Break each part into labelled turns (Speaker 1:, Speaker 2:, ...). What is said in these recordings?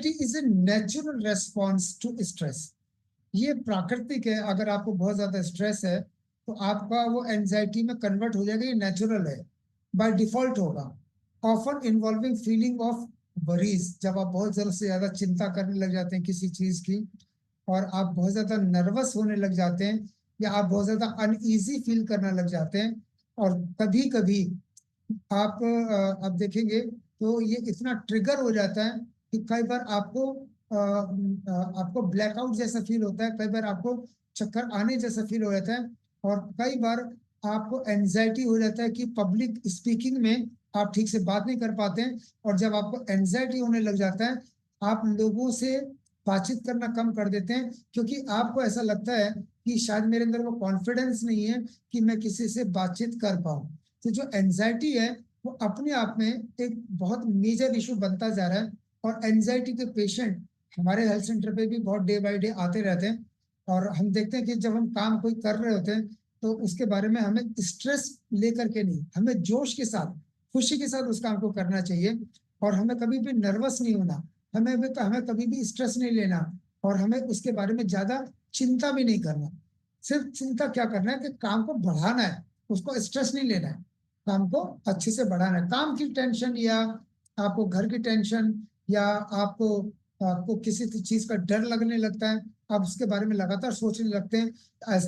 Speaker 1: Anxiety is a natural response to stress. ये प्राकृतिक है। अगर आपको बहुत ज्यादा स्ट्रेस है तो आपका वो एंजाइटी में कन्वर्ट हो जाएगा, ये नेचुरल है, बाय डिफॉल्ट होगा। Often involving feeling of worries, जब आप बहुत जरूरत से ज्यादा चिंता करने लग जाते हैं किसी चीज की, और आप बहुत ज्यादा नर्वस होने लग जाते हैं, या आप बहुत ज्यादा अनईजी फील करने लग जाते हैं, और कभी कभी आप देखेंगे तो ये इतना ट्रिगर हो जाता है कि कई बार आपको ब्लैकआउट जैसा फील होता है, कई बार आपको चक्कर आने जैसा फील हो जाता है, और कई बार आपको एंजाइटी हो जाता है कि पब्लिक स्पीकिंग में आप ठीक से बात नहीं कर पाते हैं। और जब आपको एंजाइटी होने लग जाता है, आप लोगों से बातचीत करना कम कर देते हैं, क्योंकि आपको ऐसा लगता है कि शायद मेरे अंदर वो कॉन्फिडेंस नहीं है कि मैं किसी से बातचीत कर पाऊं। तो जो एंजाइटी है वो अपने आप में एक बहुत मेजर इशू बनता जा रहा है। और एंजाइटी के पेशेंट हमारे हेल्थ सेंटर पे भी बहुत डे बाय डे आते रहते हैं, और हम देखते हैं कि जब हम काम कोई कर रहे होते हैं तो उसके बारे में हमें स्ट्रेस लेकर के नहीं, हमें जोश के साथ, खुशी के साथ उस काम को करना चाहिए। और हमें कभी भी नर्वस नहीं होना, हमें कभी भी स्ट्रेस नहीं लेना, और हमें उसके बारे में ज्यादा चिंता भी नहीं करना। सिर्फ चिंता क्या करना है कि काम को बढ़ाना है, उसको स्ट्रेस नहीं लेना है, काम को अच्छे से बढ़ाना है। काम की टेंशन, या आपको घर की टेंशन, या आपको आपको किसी चीज का डर लगने लगता है, आप उसके बारे में लगातार सोचने लगते हैं,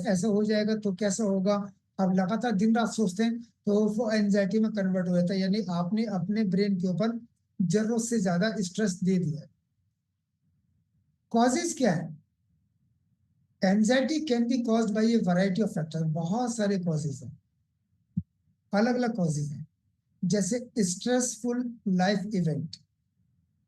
Speaker 1: ऐसा हो जाएगा तो कैसा होगा, आप लगातार दिन रात सोचते हैं, तो वो एंजाइटी में कन्वर्ट हो जाता है। यानी आपने अपने ब्रेन के ऊपर जरूरत से ज्यादा स्ट्रेस दे दिया है। कॉजेज क्या है? Anxiety can be caused by a variety of factor. बहुत सारे कॉजेज हैं, अलग अलग कॉजेज हैं। जैसे stressful life event,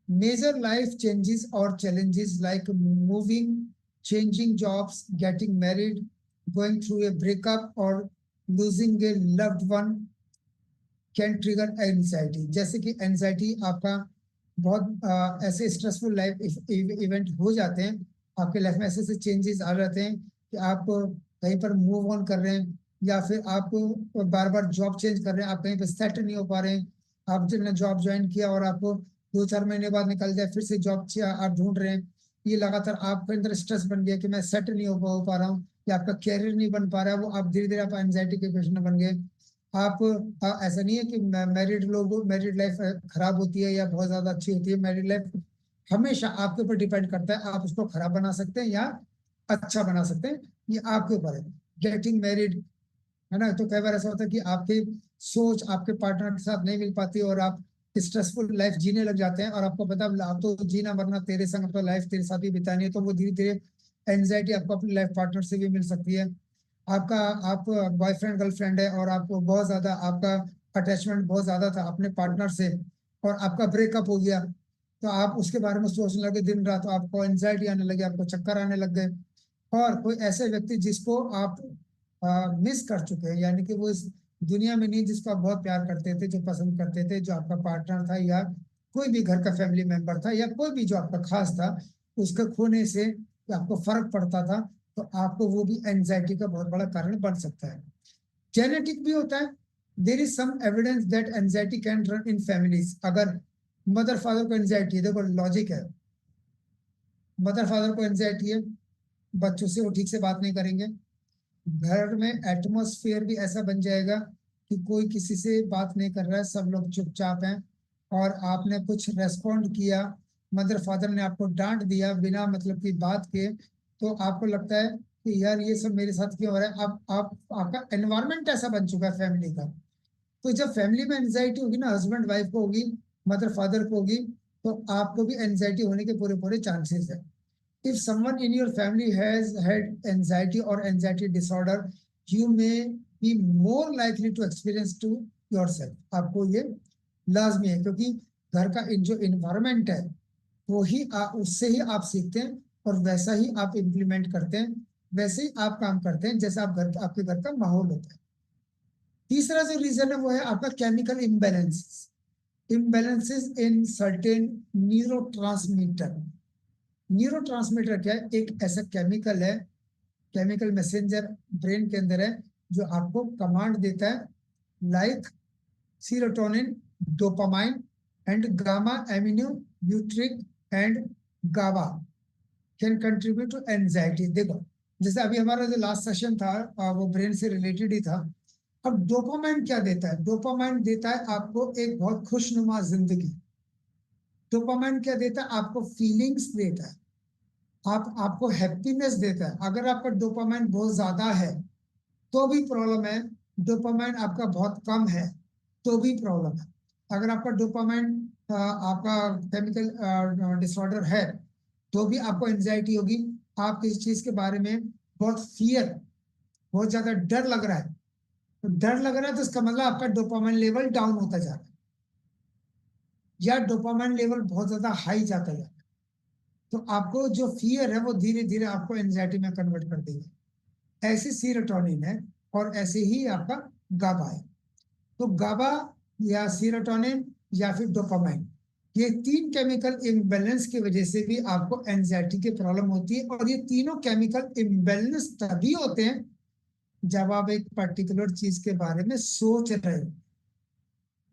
Speaker 1: major life changes और challenges like moving, changing jobs, getting married, going through a breakup, or losing a loved one can trigger anxiety। जैसे कि एंजाइटी आपका बहुत ऐसे स्ट्रेसफुल लाइफ इवेंट हो जाते हैं, आपके लाइफ में ऐसे ऐसे चेंजेस आ जाते हैं कि आप कहीं पर मूव ऑन कर रहे हैं, या फिर आप बार बार जॉब चेंज कर रहे हैं, आप कहीं पर सेट नहीं हो पा रहे हैं। आप जिन्होंने जॉब ज्वाइन किया और आपको 2-4 महीने बाद निकल जाए, फिर से जॉब आप ढूंढ रहे हैं। ये लगातार आपके अंदर स्ट्रेस बन गया कि मैं सेट नहीं हो पा रहा हूँ, या आपका कैरियर नहीं बन पा रहा है, वो आप धीरे धीरे आप एंजाइटी के पेशेंट बन गए। आप ऐसा नहीं है कि मैरिड लाइफ खराब होती है या बहुत ज्यादा अच्छी होती है। मैरिड लाइफ हमेशा आपके ऊपर डिपेंड करता है, आप उसको खराब बना सकते हैं या अच्छा बना सकते हैं, ये आपके ऊपर है। गेटिंग मैरिड, है ना, तो कई बार ऐसा होता है कि आपकी सोच आपके पार्टनर के साथ नहीं मिल पाती, और आप स्ट्रेसफुल लाइफ जीने लग जाते हैं, और आपको पता है आप तो जीना वरना तेरे संग तो लाइफ तेरे साथ ही बितानी है, तो वो धीरे धीरे एंजाइटी आपको अपनी लाइफ पार्टनर से भी मिल सकती है। आप बॉयफ्रेंड गर्लफ्रेंड है, और आपको बहुत ज्यादा आपका अटैचमेंट बहुत ज्यादा था अपने पार्टनर से, और आपका ब्रेकअप हो गया, तो आप उसके बारे में सोचने लगे दिन रात, तो आपको एंजाइटी आने लगी, आपको चक्कर आने लग गए। और कोई ऐसे व्यक्ति जिसको आप मिस कर चुके हैं, यानी कि वो इस दुनिया में नहीं, जिसको आप बहुत प्यार करते थे, जो पसंद करते थे, जो आपका पार्टनर था, या कोई भी घर का फैमिली मेंबर था, या कोई भी जो आपका खास था, उसके खोने से आपको फर्क पड़ता था, तो आपको वो भी एंजाइटी का बहुत बड़ा कारण बन सकता है। जेनेटिक भी होता है। There is some evidence that anxiety can run in families. अगर मदर फादर को एंजाइटी है, देखो लॉजिक है, मदर फादर को एंजाइटी है, बच्चों से वो ठीक से बात नहीं करेंगे, घर में एटमोस्फेयर भी ऐसा बन जाएगा कि कोई किसी से बात नहीं कर रहा है, सब लोग चुपचाप हैं, और आपने कुछ रेस्पॉन्ड किया, मदर फादर ने आपको डांट दिया बिना मतलब की बात के, तो आपको लगता है कि यार ये सब मेरे साथ क्यों हो रहा है। आप आपका एनवायरमेंट ऐसा बन चुका है फैमिली का। तो जब फैमिली में एंजाइटी होगी ना, हस्बैंड वाइफ को होगी, मदर फादर को होगी, तो आपको भी एंजाइटी होने के पूरे पूरे चांसेस है। If someone in your family has had anxiety or anxiety disorder, you may be more likely to experience to yourself। आपको ये लाजमी है, क्योंकि घर का जो इन्वायरमेंट है वो ही उससे ही आप सीखते हैं, और वैसा ही आप इम्प्लीमेंट करते हैं, वैसे ही आप काम करते हैं जैसे आपके घर का माहौल होता है। तीसरा जो रीजन है वो है आपका chemical imbalances in certain neurotransmitter. Neurotransmitter क्या है? एक ऐसा केमिकल है, केमिकल मैसेंजर ब्रेन के अंदर है, जो आपको कमांड देता है, like serotonin, dopamine and gamma amino butyric and GABA can contribute to anxiety. देखो जैसे अभी हमारा जो लास्ट सेशन था वो ब्रेन से रिलेटेड ही था। अब डोपामाइन क्या देता है? डोपामाइन देता है आपको एक बहुत खुशनुमा जिंदगी। डोपामाइन क्या देता है? आपको फीलिंग्स देता है, आपको हैप्पीनेस देता है। अगर आपका डोपामाइन बहुत ज्यादा है तो भी प्रॉब्लम है, डोपामाइन आपका बहुत कम है तो भी प्रॉब्लम है। अगर आपका डोपामाइन आपका केमिकल डिसऑर्डर है तो भी आपको एंजाइटी होगी। आप किसी चीज के बारे में बहुत फियर, बहुत ज्यादा डर लग रहा है, तो डर लग रहा है तो इसका मतलब आपका डोपामाइन लेवल डाउन होता जा रहा है, या डोपामाइन लेवल बहुत ज्यादा हाई जाता जा रहा है। तो आपको जो फियर है वो धीरे धीरे आपको एंजाइटी में कन्वर्ट कर देगा। ऐसे सीरोटोनिन है और ऐसे ही आपका गाबा है। तो गाबा या सीरोटोनिन या फिर डोपामाइन, ये तीन केमिकल इम्बैलेंस की वजह से भी आपको एंजाइटी की प्रॉब्लम होती है। और ये तीनों केमिकल इम्बैलेंस तभी होते हैं जब आप एक पर्टिकुलर चीज के बारे में सोच रहे हो।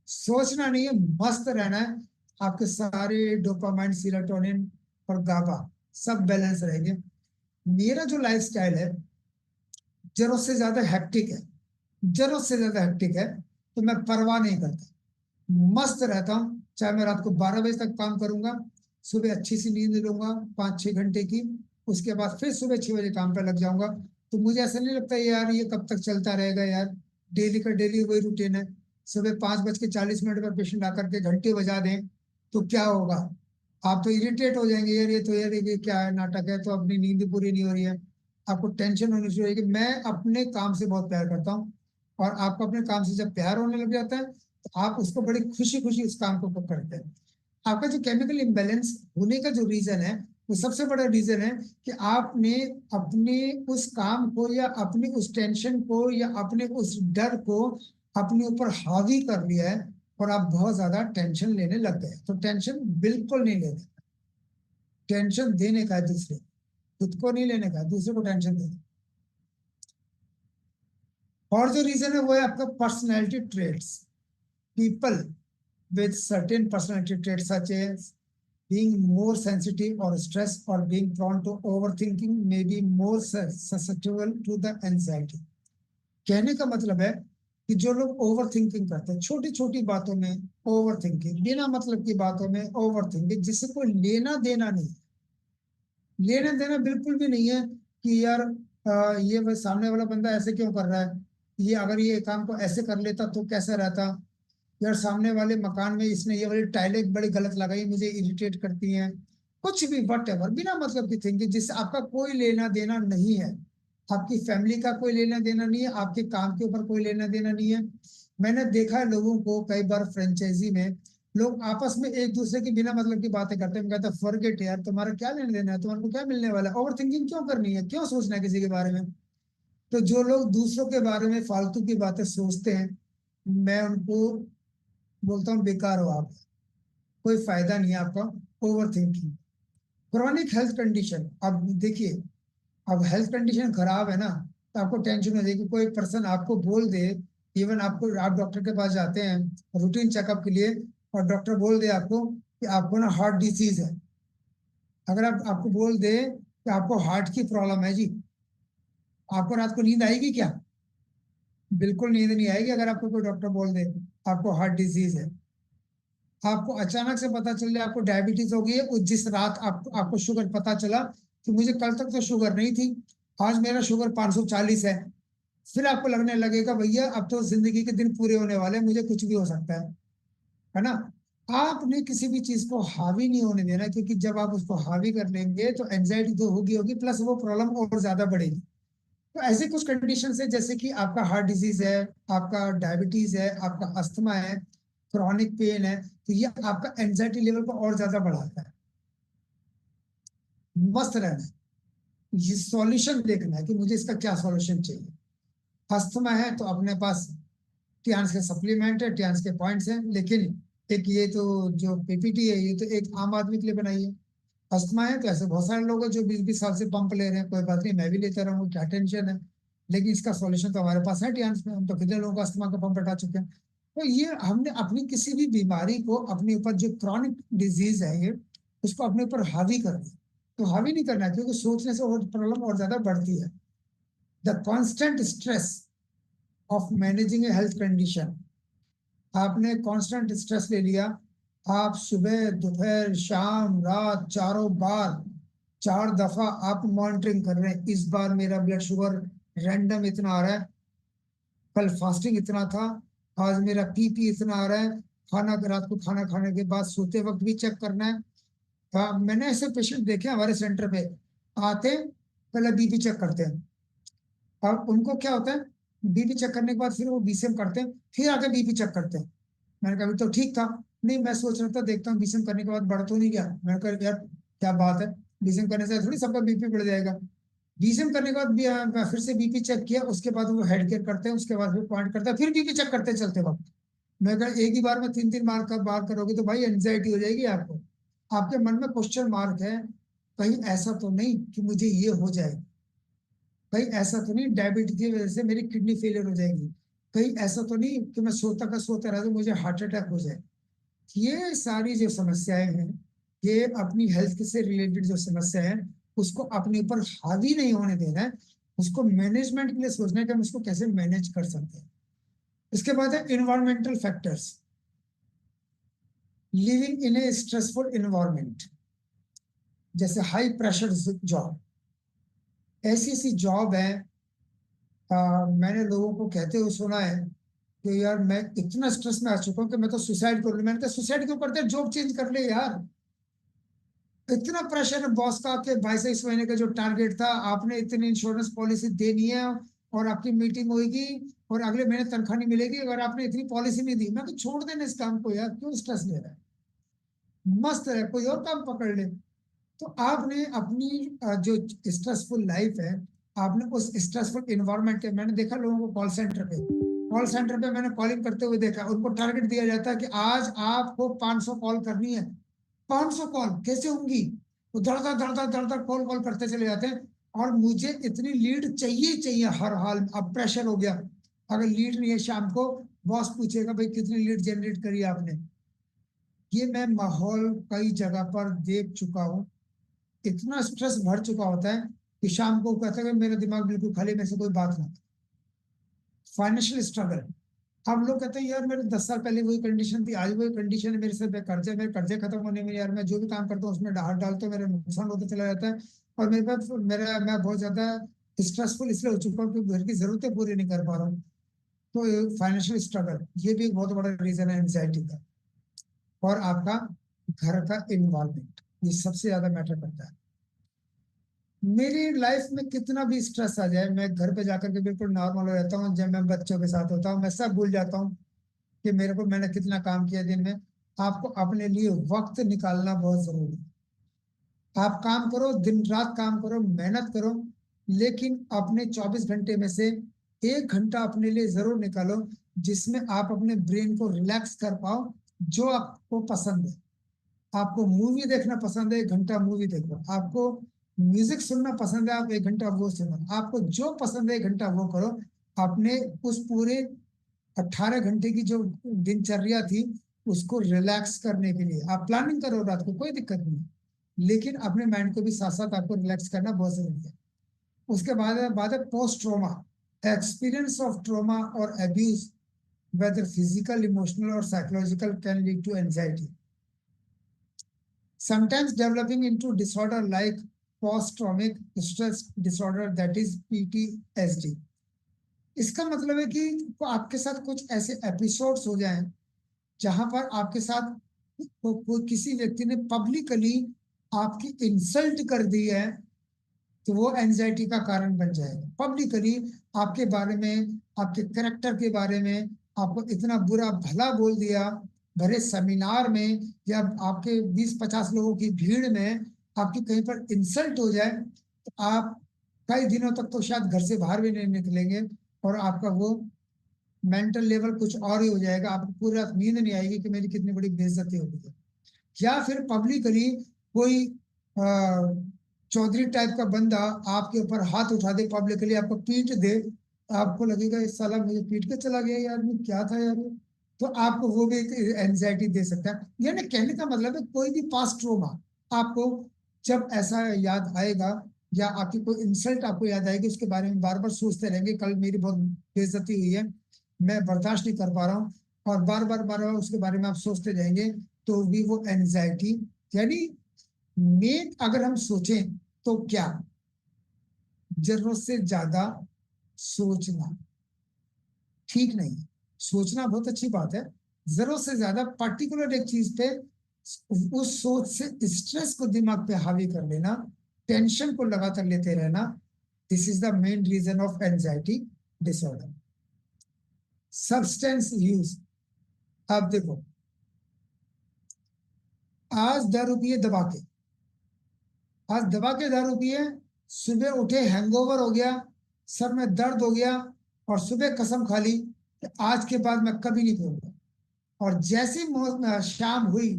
Speaker 1: सोचना नहीं है, मस्त रहना है। आपके सारे डोपामाइन, सीरोटोनिन और गाबा सब बैलेंस रहेंगे। मेरा जो लाइफस्टाइल है जरूरत से ज्यादा हेक्टिक है, जरूरत से ज्यादा हेक्टिक है, तो मैं परवाह नहीं करता, मस्त रहता हूँ। चाहे मैं रात को 12 बजे तक काम करूंगा, सुबह अच्छी सी नींद लूंगा 5-6 घंटे की, उसके बाद फिर सुबह 6 बजे काम पे लग जाऊंगा। तो मुझे ऐसा नहीं लगता यार ये कब तक चलता रहेगा यार, डेली का डेली वही रूटीन है। सुबह 5:40 पर पेशेंट आकर के घंटे बजा दें तो क्या होगा? आप तो इरिटेट हो जाएंगे, यार ये तो यार ये क्या है, नाटक है, तो अपनी नींद पूरी नहीं हो रही है। आपको टेंशन होनी चाहिए कि मैं अपने काम से बहुत प्यार करता हूँ, और आपको अपने काम से जब प्यार होने लग जाता है तो आप उसको बड़ी खुशी खुशी उस काम को करते हैं। आपका जो केमिकल इम्बैलेंस होने का जो रीजन है, वो सबसे बड़ा रीजन है कि आपने अपने उस काम को या अपनी उस टेंशन को या अपने उस डर को अपने ऊपर हावी कर लिया है, और आप बहुत ज्यादा टेंशन लेने लग गए। तो टेंशन बिल्कुल नहीं लेने, टेंशन देने का है दूसरे, खुद को नहीं लेने का, दूसरे को टेंशन देने। और जो रीजन है वो है आपका personality traits. People with certain personality traits such as being more sensitive or stressed or being prone to overthinking may be more susceptible to the anxiety। कहने का मतलब है कि जो लोग ओवर थिंकिंग करते हैं, छोटी छोटी बातों में ओवर थिंकिंग, बिना मतलब की बातों में ओवर थिंकिंग, जिससे कोई लेना देना नहीं, लेना देना बिल्कुल भी नहीं है कि यार ये सामने वाला बंदा ऐसे क्यों कर रहा है, ये अगर ये काम को ऐसे कर लेता तो कैसा रहता, यार सामने वाले मकान में इसने ये वाली टाइलें बड़ी गलत लगाई, मुझे इरिटेट करती हैं। कुछ भी वट एवर, बिना मतलब की थिंकिंग जिससे आपका कोई लेना देना नहीं है, आपकी फैमिली का कोई लेना देना नहीं है, आपके काम के ऊपर कोई लेना देना नहीं है। मैंने देखा है लोगों को कई बार फ्रेंचाइजी में लोग आपस में एक दूसरे की बिना मतलब की बातें करते हैं। कहते हैं फॉरगेट यार, तुम्हारा क्या लेना देना है, तुम्हारे को क्या मिलने वाला है, ओवर थिंकिंग क्यों करनी है, क्यों सोचना है किसी के बारे में। तो जो लोग दूसरों के बारे में फालतू की बातें सोचते हैं, मैं उनको बोलता हूँ बेकार हो आप, कोई फायदा नहीं है आपका over thinking. Chronic health condition, अब देखिए, अब हेल्थ कंडीशन खराब है ना, तो आपको टेंशन हो जाएगी। कोई पर्सन आपको बोल दे, इवन आपको, आप डॉक्टर के पास जाते हैं रूटीन चेकअप के लिए, और डॉक्टर बोल दे आपको कि आपको ना हार्ट डिजीज है। अगर आप आपको बोल दे कि आपको हार्ट की प्रॉब्लम है जी, आपको रात को नींद आएगी क्या? बिल्कुल नींद नहीं आएगी अगर आपको कोई डॉक्टर बोल दे आपको हार्ट डिजीज है। आपको अचानक से पता चल जाए आपको डायबिटीज हो गई है, जिस रात आपको शुगर पता चला कि मुझे कल तक तो शुगर नहीं थी, आज मेरा शुगर 540 है, फिर आपको लगने लगेगा भैया अब तो जिंदगी के दिन पूरे होने वाले हैं, मुझे कुछ भी हो सकता है ना। आपने किसी भी चीज को हावी नहीं होने देना, क्योंकि जब आप उसको हावी कर लेंगे तो एंजाइटी तो होगी होगी, प्लस वो प्रॉब्लम और ज्यादा बढ़ेगी। तो ऐसे कुछ कंडीशन है जैसे कि आपका हार्ट डिजीज है, आपका डायबिटीज है, आपका अस्थमा है, क्रॉनिक पेन है, तो ये आपका एंजाइटी लेवल को और ज्यादा बढ़ाता है। मस्त रहना है, ये सॉल्यूशन देखना है कि मुझे इसका क्या सॉल्यूशन चाहिए। अस्थमा है तो अपने पास टियान्स के सप्लीमेंट है, टियान्स के पॉइंट्स हैं, लेकिन एक ये तो जो पीपीटी है ये तो एक आम आदमी के लिए बनाई है। अस्थमा है तो ऐसे बहुत सारे लोग हैं जो 20-20 साल से पंप ले रहे हैं, कोई बात नहीं, मैं भी लेता रहूंगा, क्या टेंशन है। लेकिन इसका सॉल्यूशन तो हमारे पास है टियान्स में, हम तो कितने लोगों का अस्थमा का पंप हटा चुके हैं। तो ये हमने अपनी किसी भी बीमारी को अपने ऊपर, जो क्रॉनिक डिजीज है ये, उसको अपने ऊपर हावी कर दिया। तो हावी नहीं करना है, क्योंकि सोचने से और प्रॉब्लम और ज्यादा बढ़ती है। The constant stress of managing A health condition, आपने कांस्टेंट स्ट्रेस ले लिया, आप सुबह दोपहर शाम रात चारों बार 4 दफा आप मॉनिटरिंग कर रहे हैं, इस बार मेरा ब्लड शुगर रैंडम इतना आ रहा है, कल फास्टिंग इतना था, आज मेरा पीपी इतना आ रहा है, खाना रात को खाना खाने के बाद सोते वक्त भी चेक करना है। मैंने ऐसे पेशेंट देखे हमारे सेंटर पे, आते हैं, पहले बीपी चेक करते हैं, और उनको क्या होता है, बीपी चेक करने के बाद फिर वो बीसीएम करते हैं, फिर आके बीपी चेक करते हैं। मैंने कहा अभी तो ठीक था, नहीं मैं सोच रहा था देखता हूँ बीसीएम करने के बाद बढ़ तो नहीं गया। मैंने कहा यार क्या बात है, बीसीएम करने से थोड़ी सबका बीपी बढ़ जाएगा। बीसीएम करने के बाद भी फिर से बीपी चेक किया, उसके बाद वो हेड केयर करते हैं, उसके बाद फिर पॉइंट करते हैं, फिर बीपी चेक करते हैं चलते वक्त। मैं कहा एक ही बार में 3-3 बार करोगे तो भाई एंजाइटी हो जाएगी आपको, आपके मन में क्वेश्चन मार्क है, कहीं ऐसा तो नहीं कि मुझे ये हो जाए, कहीं ऐसा तो नहीं डायबिटीज की वजह से मेरी किडनी फेलियर हो जाएगी, कहीं ऐसा तो नहीं कि मैं सोता का सोता रह जाऊं मुझे हार्ट अटैक हो जाए। ये सारी जो समस्याएं हैं, ये अपनी हेल्थ से रिलेटेड जो समस्या है, उसको अपने ऊपर हावी नहीं होने देना है, उसको मैनेजमेंट के लिए सोचना है कि हम उसको कैसे मैनेज कर सकते हैं। इसके बाद है environmental factors, living in A stressful environment, जैसे हाई प्रेशर जॉब, ऐसी ऐसी जॉब है, मैंने लोगों को कहते हुए सुना है कि यार मैं इतना स्ट्रेस में आ चुका हूँ कि मैं तो सुसाइड कर लूँ। मैंने कहा सुसाइड क्यों करते, जॉब चेंज कर ले यार, इतना प्रेशर है बॉस का कि 22 महीने का जो टारगेट था, आपने इतनी इंश्योरेंस पॉलिसी देनी है, और आपकी मीटिंग होगी, और अगले महीने तनख्वाह नहीं मिलेगी अगर आपने इतनी पॉलिसी नहीं दी। मैं तो छोड़ देना इस काम को यार, क्यों स्ट्रेस ले रहा है, मस्त है कोई और काम पकड़ ले। तो आपने अपनी जो स्ट्रेसफुल लाइफ है, आपने उस स्ट्रेसफुल इन्वायरमेंट के, मैंने देखा लोगों को कॉल सेंटर पे मैंने कॉलिंग करते हुए देखा, उनको टारगेट दिया जाता है कि आज आपको 500 कॉल करनी है। 500 कॉल कैसे होंगी, वो धड़धड़ धड़धड़ धड़धड़ कॉल कॉल करते चले जाते हैं, और मुझे इतनी लीड चाहिए चाहिए हर हाल में। अब प्रेशर हो गया, अगर लीड नहीं है शाम को बॉस पूछेगा भाई कितनी लीड जनरेट करी आपने। ये मैं माहौल कई जगह पर देख चुका हूँ, इतना स्ट्रेस भर चुका होता है कि शाम को कहता है कि मेरा दिमाग बिल्कुल खाली, मेरे से कोई बात ना। फाइनेंशियल स्ट्रगल, अब लोग कहते हैं यार मेरे 10 साल पहले वही कंडीशन थी, आज वही कंडीशन है, मेरे से कर्जे, मेरे कर्जे खत्म होने में यार मैं जो भी काम करता हूँ उसमें हाथ डालता हूँ, मेरा नुकसान होता चला जाता है, और मेरे पास मैं बहुत ज्यादा स्ट्रेसफुल इसलिए हो चुका हूँ कि घर की जरूरतें पूरी नहीं कर पा रहा हूँ। तो फाइनेंशियल स्ट्रगल ये भी एक बहुत बड़ा रीजन है एंजाइटी का। और आपका घर का इन्वॉल्वमेंट, ये सबसे ज्यादा मैटर करता है। मेरी लाइफ में कितना भी स्ट्रेस आ जाए, मैं घर पे जाकर के बिल्कुल नॉर्मल हो जाता हूँ। जब मैं बच्चों के साथ होता हूँ मैं सब भूल जाता हूँ कि मैंने कितना काम किया दिन में। आपको अपने लिए वक्त निकालना बहुत जरूरी है। आप काम करो, दिन रात काम करो, मेहनत करो, लेकिन अपने 24 घंटे में से 1 घंटा अपने लिए जरूर निकालो, जिसमें आप अपने ब्रेन को रिलैक्स कर पाओ। जो आपको पसंद है, आपको मूवी देखना पसंद है, 1 घंटा मूवी देखो, आपको म्यूजिक सुनना पसंद है, आप 1 घंटा वो सुनो, आपको जो पसंद है 1 घंटा वो करो। अपने उस पूरे 18 घंटे की जो दिनचर्या थी उसको रिलैक्स करने के लिए आप प्लानिंग करो रात को, कोई दिक्कत नहीं, लेकिन अपने माइंड को भी साथ साथ आपको रिलैक्स करना बहुत जरूरी है। उसके बाद है post trauma, experience of trauma और abuse, whether physical, emotional, or psychological, can lead to anxiety, sometimes developing into disorder like post-traumatic stress disorder, that is PTSD। इसका मतलब है कि आपके साथ कुछ ऐसे एपिसोड्स हो जाएं जहां पर आपके साथ किसी व्यक्ति ने पब्लिकली आपकी इंसल्ट कर दी है, तो वो एंजाइटी का कारण बन जाएगा। पब्लिकली आपके बारे में, आपके करेक्टर के बारे में आपको इतना बुरा भला बोल दिया, भरे सेमिनार में या आपके 20-50 लोगों की भीड़ में आपकी कहीं पर इंसल्ट हो जाए, तो आप कई दिनों तक तो शायद घर से बाहर भी नहीं निकलेंगे, और आपका वो मेंटल लेवल कुछ और ही हो जाएगा, आपको पूरी रात नींद नहीं आएगी कि मेरी कितनी बड़ी बेइज्जती हो गई है। या फिर पब्लिकली कोई चौधरी टाइप का बंदा आपके ऊपर हाथ उठा दे, पब्लिकली आपको पीट दे, आपको लगेगा इस साला मुझे पीट के चला गया यार, मैं क्या था यार। तो आपको वो भी एक एंजाइटी दे सकता है। यानी कहने का मतलब है कोई भी पास्ट ट्रोमा आपको जब ऐसा याद आएगा या आपकी कोई इंसल्ट आपको याद आएगी, उसके बारे में बार बार सोचते रहेंगे, कल मेरी बहुत बेइज्जती हुई है, मैं बर्दाश्त नहीं कर पा रहा हूँ, और बार बार उसके बारे में आप सोचते जाएंगे, तो भी वो एंजाइटी, यानी मेन अगर हम सोचें तो क्या, जरूरत से ज्यादा सोचना ठीक नहीं है। सोचना बहुत अच्छी बात है, जरूरत से ज्यादा पर्टिकुलर एक चीज पे उस सोच से स्ट्रेस को दिमाग पे हावी कर लेना, टेंशन को लगातार लेते रहना, this is the main reason of anxiety disorder. Substance use, अब देखो, आज दारू पिए दबा के, आज दबा के दारू पिए, सुबह उठे हैंगओवर हो गया, सर में दर्द हो गया, और सुबह कसम खा ली कि आज के बाद मैं कभी नहीं पीऊंगा, और जैसी शाम हुई,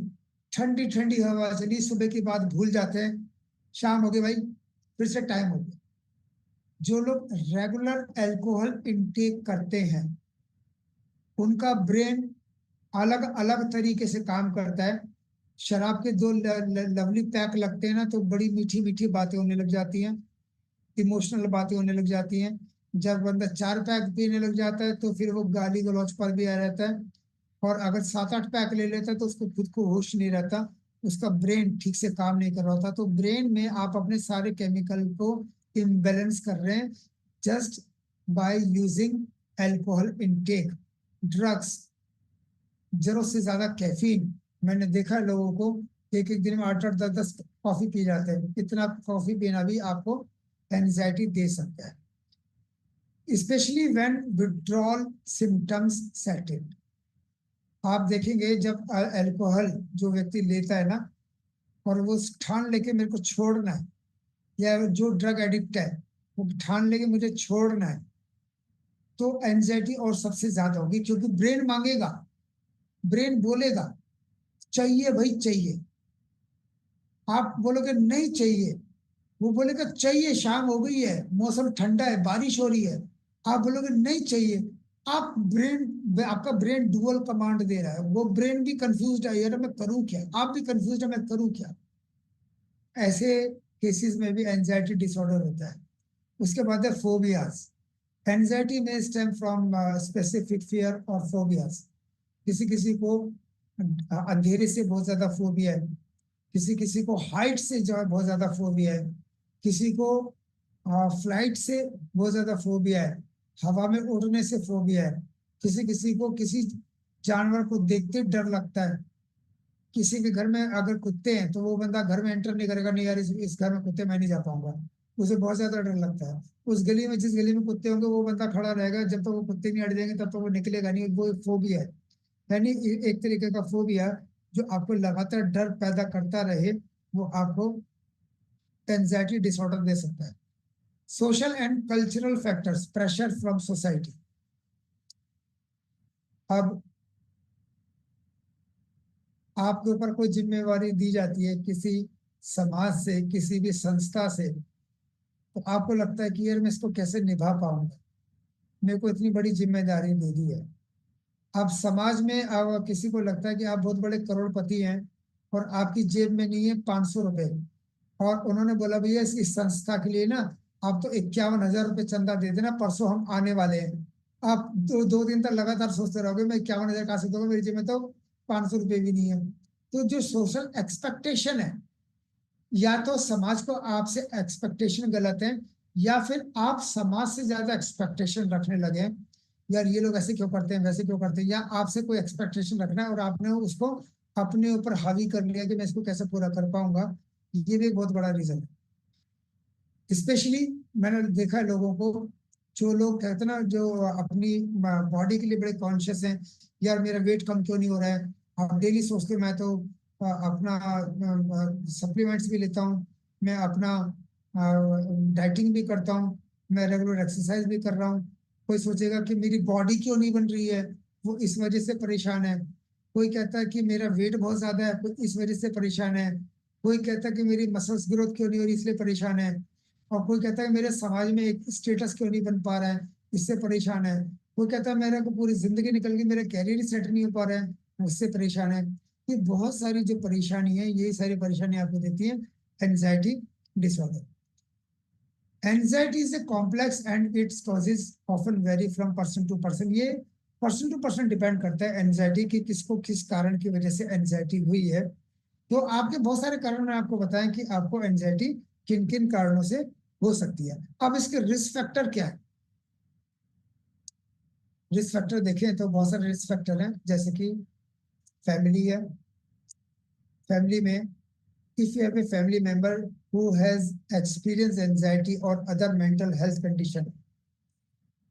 Speaker 1: ठंडी ठंडी हवा चली, सुबह की बात भूल जाते हैं, शाम हो गई भाई, फिर से टाइम हो गया। जो लोग रेगुलर अल्कोहल इनटेक करते हैं, उनका ब्रेन अलग अलग तरीके से काम करता है। शराब के दो लवली पैक लगते हैं ना, तो बड़ी मीठी मीठी बातें होने लग जाती हैं, इमोशनल बातें होने लग जाती हैं। जब बंदा 4 पैक पीने लग जाता है, तो फिर वो गाली गलौज पर भी आ रहता है, और अगर 7-8 पैक ले लेता है, तो उसको खुद को होश नहीं रहता, उसका ब्रेन ठीक से काम नहीं कर रहा होता। तो ब्रेन में आप अपने सारे केमिकल को इम्बेलेंस कर रहे हैं, just by using alcohol intake. Drugs, जरूरत से ज्यादा कैफीन, मैंने देखा है लोगों को एक एक दिन में 8-8 10-10 कॉफी पी जाते हैं। इतना कॉफी पीना भी आपको एंजाइटी दे सकता है, especially when withdrawal symptoms set in. आप देखेंगे जब अल्कोहल जो व्यक्ति लेता है ना, और वो ठान लेके मेरे को छोड़ना है, या जो ड्रग एडिक्ट है वो ठान लेके मुझे छोड़ना है, तो एंजाइटी और सबसे ज्यादा होगी, क्योंकि ब्रेन मांगेगा, ब्रेन बोलेगा चाहिए भाई चाहिए। आप बोलोगे नहीं चाहिए, वो बोलेगा चाहिए, शाम हो गई है, मौसम ठंडा है, बारिश हो रही है, आप बोलोगे नहीं चाहिए। आप ब्रेन, आपका ब्रेन डुअल कमांड दे रहा है, वो ब्रेन भी कंफ्यूज है, यार मैं करूं क्या, आप भी कंफ्यूज है मैं करूं क्या। ऐसे केसेस में भी एंजाइटी डिसऑर्डर होता है। उसके बाद है फोबियाज। एंजाइटी में स्टेम फ्रॉम स्पेसिफिक फियर और फोबियाज। किसी किसी को अंधेरे से बहुत ज्यादा फोबिया है, किसी किसी को हाइट से जो है बहुत ज्यादा फोबिया है, किसी को फ्लाइट से बहुत ज्यादा फोबिया है, हवा में उड़ने से फोबिया है, किसी किसी को किसी जानवर को देखते डर लगता है। किसी के घर में अगर कुत्ते हैं, तो वो बंदा घर में एंटर नहीं करेगा, नहीं यार इस घर में कुत्ते, मैं नहीं जा पाऊंगा, उसे बहुत ज्यादा डर लगता है। उस गली में, जिस गली में कुत्ते होंगे, वो बंदा खड़ा रहेगा, जब तक वो कुत्ते नहीं हट जाएंगे तब तक वो निकलेगा नहीं, वो फोबिया है। यानी एक तरीके का फोबिया जो आपको लगातार डर पैदा करता रहे, वो आपको एंजाइटी डिसऑर्डर दे सकता है। Social and cultural factors, pressure from society. अब आपके ऊपर कोई जिम्मेवारी दी जाती है किसी समाज से, किसी भी संस्था से, तो आपको लगता है कि यार मैं इसको कैसे निभा पाऊंगा, मेरे को इतनी बड़ी जिम्मेदारी दे दी है। अब समाज में अब किसी को लगता है कि आप बहुत बड़े करोड़पति हैं, और आपकी जेब में नहीं है 500 रुपए, और उन्होंने बोला भैया इस संस्था के लिए ना आप तो 51,000 रुपये चंदा दे देना, परसों हम आने वाले हैं। आप 2 दिन तक लगातार सोचते रहोगे मैं 51,000 कहाँ से दूंगा, मेरी जेब में तो 500 रुपये भी नहीं है। तो जो सोशल एक्सपेक्टेशन है, या तो समाज को आपसे एक्सपेक्टेशन गलत है, या फिर आप समाज से ज्यादा एक्सपेक्टेशन रखने लगे हैं, यार ये लोग ऐसे क्यों करते हैं, वैसे क्यों करते हैं, या आपसे कोई एक्सपेक्टेशन रखना है और आपने उसको अपने ऊपर हावी कर लिया कि मैं इसको कैसे पूरा कर पाऊंगा। ये भी एक बहुत बड़ा रीजन है। स्पेशली मैंने देखा है लोगों को, जो लोग कहते हैं ना, जो अपनी बॉडी के लिए बड़े कॉन्शियस हैं, यार मेरा वेट कम क्यों नहीं हो रहा है, आप डेली सोचते हो मैं तो अपना सप्लीमेंट्स भी लेता हूँ, मैं अपना डाइटिंग भी करता हूँ, मैं रेगुलर एक्सरसाइज भी कर रहा हूँ, कोई सोचेगा कि मेरी बॉडी क्यों नहीं बन रही है, वो इस वजह से परेशान है। कोई कहता है कि मेरा वेट बहुत ज्यादा है, कोई इस वजह से परेशान है। कोई कहता है कि मेरी मसल्स ग्रोथ क्यों नहीं हो रही, इसलिए परेशान है। और कोई कहता है मेरे समाज में एक स्टेटस क्यों नहीं बन पा रहा है, इससे परेशान है। कोई कहता है मेरे को पूरी जिंदगी निकल गई, मेरा कैरियर सेट नहीं हो पा रहा है, उससे परेशान है। कि बहुत सारी जो परेशानी है, यही सारी परेशानी आपको देती है anxiety disorder. Anxiety is a complex and its causes often vary from person to person. ये पर्सन टू पर्सन डिपेंड करता है एंजाइटी की, किसको किस कारण की वजह से एंजाइटी हुई है। तो आपके बहुत सारे कारण मैं आपको बताएं कि आपको एंजाइटी किन किन कारणों से हो सकती है। अब इसके रिस्क फैक्टर क्या है? रिस्क फैक्टर देखें तो बहुत सारे रिस्क फैक्टर हैं, जैसे कि फैमिली है। फैमिली में if you have a family member who has experienced anxiety or other mental health condition,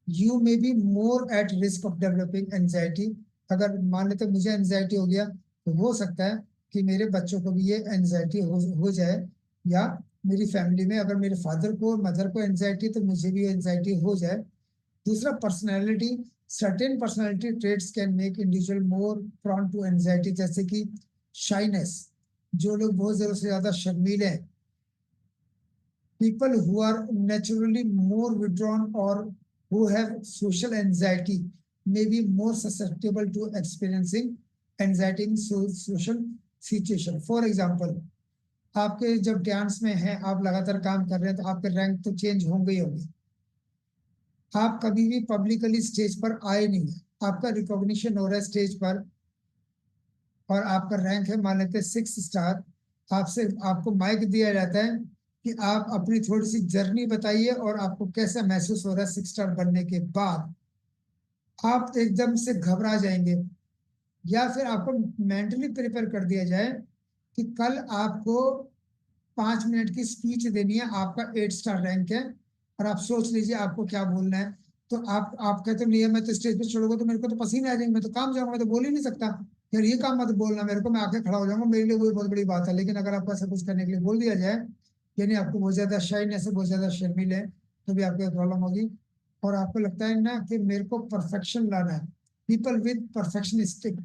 Speaker 1: you may be more at risk of developing anxiety। अगर मान लेते मुझे एंजाइटी हो गया तो हो सकता है कि मेरे बच्चों को भी ये एंजाइटी हो जाए, या मेरी फैमिली में अगर मेरे फादर को मदर को एंजाइटी तो मुझे भी एंजाइटी हो जाए। दूसरा, personality. Certain personality traits can make individual more prone to anxiety, जैसे कि शाइनेस, जो लोग बहुत जरूरत से ज्यादा शर्मीले हैं। People who are naturally more withdrawn or who have social anxiety may be more susceptible to experiencing anxiety in social situation. For example, आपके जब डांस में हैं, आप लगातार काम कर रहे हैं, तो आपके रैंक तो चेंज होंगे ही होंगे। आप कभी भी पब्लिकली स्टेज पर आए नहीं है, आपका रिकॉग्निशन हो रहा है स्टेज पर, और आपका रैंक है मान लेते 6 स्टार। आपसे आपको माइक दिया जाता है कि आप अपनी थोड़ी सी जर्नी बताइए और आपको कैसा महसूस हो रहा है 6 स्टार बनने के बाद। आप एकदम से घबरा जाएंगे, या फिर आपको मेंटली प्रिपेयर कर दिया जाए कि कल आपको 5 मिनट की स्पीच देनी है, आपका 8 स्टार रैंक है, और आप सोच लीजिए आपको क्या बोलना है। तो आप कहते नहीं है मैं तो स्टेज पे छोड़ूंगा तो मेरे को तो पसीने आ जाएंगे, मैं तो काम जाऊंगा, मैं तो बोल ही नहीं सकता। यार ये काम मत बोलना मेरे को, मैं आके खड़ा हो जाऊंगा, मेरे लिए वही बहुत बड़ी बात है। लेकिन अगर आपको ऐसा कुछ करने के लिए बोल दिया जाए, यानी आपको बहुत ज्यादा शाइनेस है, बहुत ज्यादा शर्मीले है, तो भी आपको प्रॉब्लम होगी। और आपको लगता है ना कि मेरे को परफेक्शन लाना है। People with perfectionistic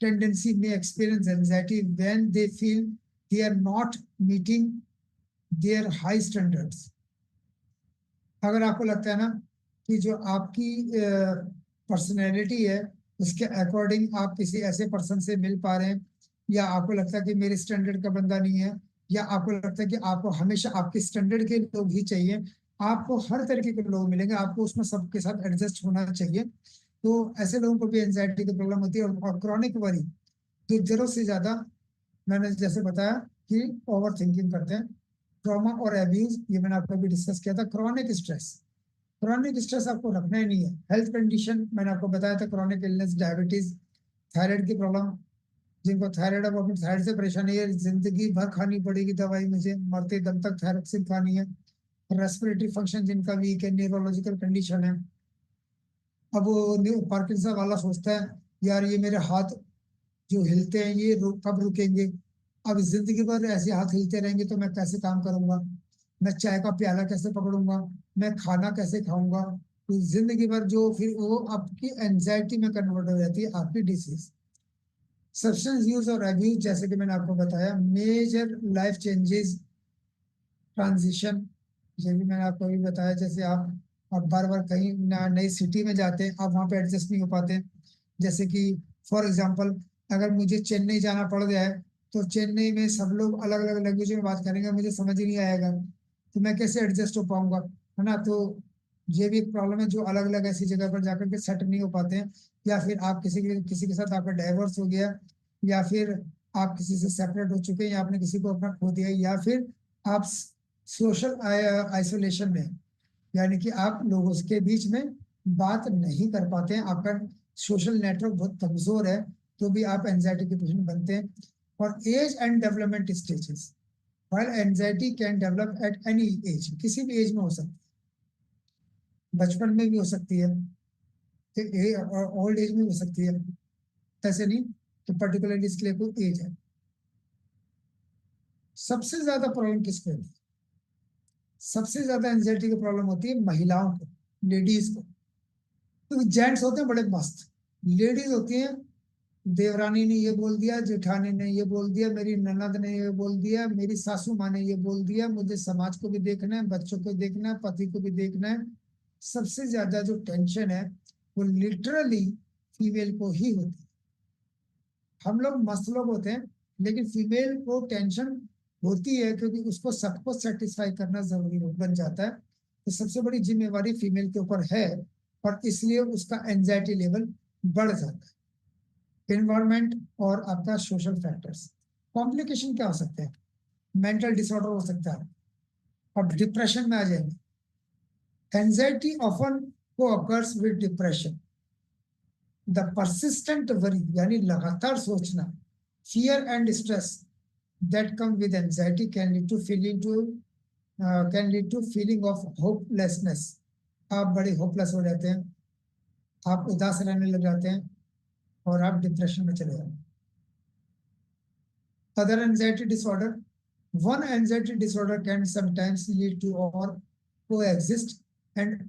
Speaker 1: tendency may experience anxiety when they feel they are not meeting their high standards। अगर आपको लगता है ना कि जो आपकी पर्सनैलिटी है उसके अकॉर्डिंग आप किसी ऐसे पर्सन से मिल पा रहे हैं, या आपको लगता है कि मेरे स्टैंडर्ड का बंदा नहीं है, या आपको लगता है कि आपको हमेशा आपके स्टैंडर्ड के लोग ही चाहिए, आपको हर तरीके के लोग मिलेंगे, आपको उसमें सबके साथ एडजस्ट होना चाहिए। तो ऐसे लोगों को भी एंजाइटी की प्रॉब्लम होती है। और क्रॉनिक वरी, जो जरूरत से ज्यादा, मैंने जैसे बताया कि ओवर थिंकिंग करते हैं। ट्रॉमा और एब्यूज, ये मैंने आपको भी डिस्कस किया था। क्रॉनिक स्ट्रेस, क्रॉनिक स्ट्रेस आपको रखना ही नहीं है। हेल्थ कंडीशन मैंने आपको बताया था, क्रॉनिक इलनेस, डायबिटीज, थायराइड की प्रॉब्लम। जिनको थायराइड है वो अपनी थायराइड से परेशानी है, जिंदगी भर खानी पड़ेगी दवाई, मुझे मरते दम तक थायराइड सिर्फ खानी है। रेस्पिरेटरी फंक्शन जिनका वीक है, न्यूरोलॉजिकल कंडीशन है। अब वो पार्किंसन वाला सोचता है यार ये मेरे हाथ जो हिलते हैं ये कब रुकेंगे। अब जिंदगी भर ऐसे हाथ हिलते रहेंगे तो मैं कैसे काम करूंगा, मैं चाय का प्याला कैसे पकड़ूंगा, मैं खाना कैसे खाऊंगा। तो जिंदगी भर जो फिर वो आपकी एंजाइटी में कन्वर्ट हो जाती है, आपकी डिसीज। सब्सटेंस यूज और अब्यूज, जैसे कि मैंने आपको बताया, मेजर लाइफ चेंजेस, ट्रांजिशन, ये भी मैंने आपको अभी बताया। जैसे आप बार बार कहीं नई सिटी में जाते हैं, आप वहाँ पे एडजस्ट नहीं हो पाते। जैसे कि फॉर एग्जांपल, अगर मुझे चेन्नई जाना पड़ जाए, तो चेन्नई में सब लोग अलग अलग लैंग्वेज में बात करेंगे, मुझे समझ ही नहीं आएगा, तो मैं कैसे एडजस्ट हो पाऊंगा, है ना। तो ये भी एक प्रॉब्लम है, जो अलग अलग ऐसी जगह पर जाकर के सेट नहीं हो पाते हैं। या फिर आप किसी के साथ आपका डाइवोर्स हो गया, या फिर आप किसी से सेपरेट हो चुके हैं, या आपने किसी को अपना खो दिया, या फिर आप सोशल आइसोलेशन में, यानी कि आप लोगों के बीच में बात नहीं कर पाते हैं, आपका सोशल नेटवर्क बहुत कमजोर है, तो भी आप एंजाइटी के पेशेंट बनते हैं। और age and development stages, while anxiety can develop at any age, किसी भी एज में हो सकती है, बचपन में भी हो सकती है, ओल्ड एज में हो सकती है, ऐसे नहीं कि पर्टिकुलरली इसके लिए कोई एज है। सबसे ज्यादा प्रॉब्लम किसको होती है? सबसे ज्यादा एंजाइटी की प्रॉब्लम होती है महिलाओं को, लेडीज को। तो जेंट्स होते हैं बड़े मस्त, लेडीज होती हैं, देवरानी ने ये बोल दिया, जेठानी ने ये बोल दिया, मेरी ननद ने ये बोल दिया, मेरी सासू माँ ने ये बोल दिया, मुझे समाज को भी देखना है, बच्चों को देखना है, पति को भी देखना है। सबसे ज्यादा जो टेंशन है वो लिटरली फीमेल को ही होती है। हम लोग मस्त लोग होते हैं, लेकिन फीमेल को टेंशन होती है क्योंकि उसको सबको सेटिस्फाई करना जरूरी बन जाता है। तो सबसे बड़ी जिम्मेवारी फीमेल के ऊपर है, और इसलिए उसका एंजाइटी लेवल बढ़ जाता है। इन्वायरमेंट और आपका सोशल फैक्टर्स। कॉम्प्लिकेशन क्या हो सकते हैं? मेंटल डिसऑर्डर हो सकता है, अब डिप्रेशन में आ जाएंगे। Anxiety often co-occurs with depression. The persistent worry यानी लगातार सोचना, fear and stress that come with anxiety can lead to feeling of hopelessness. आप बड़े होपलेस हो जाते हैं, आप उदास रहने लग जाते हैं, और आप डिप्रेशन में चले जाते हैं। Other anxiety disorder. One anxiety disorder can sometimes lead to or coexist and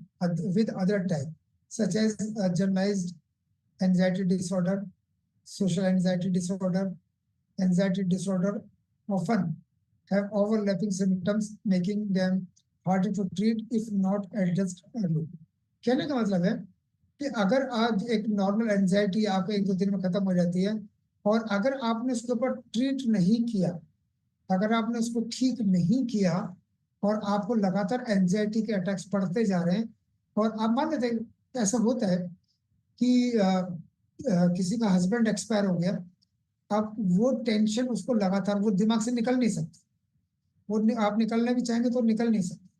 Speaker 1: with other type, such as generalized anxiety disorder, social anxiety disorder. Anxiety disorder often have overlapping symptoms, making them harder to treat if not addressed early. कहने का मतलब है कि अगर आज एक normal anxiety आपको 1-2 दिन में खत्म हो जाती है, और अगर आपने उसके ऊपर ट्रीट नहीं किया, अगर आपने उसको ठीक नहीं किया, और आपको लगातार एंजाइटी के अटैक्स पड़ते जा रहे हैं, और आप मान लेते हैं ऐसा होता है कि किसी का हस्बैंड एक्सपायर हो गया, अब वो टेंशन उसको लगातार, वो दिमाग से निकल नहीं सकती, आप निकलने भी चाहेंगे तो निकल नहीं सकते।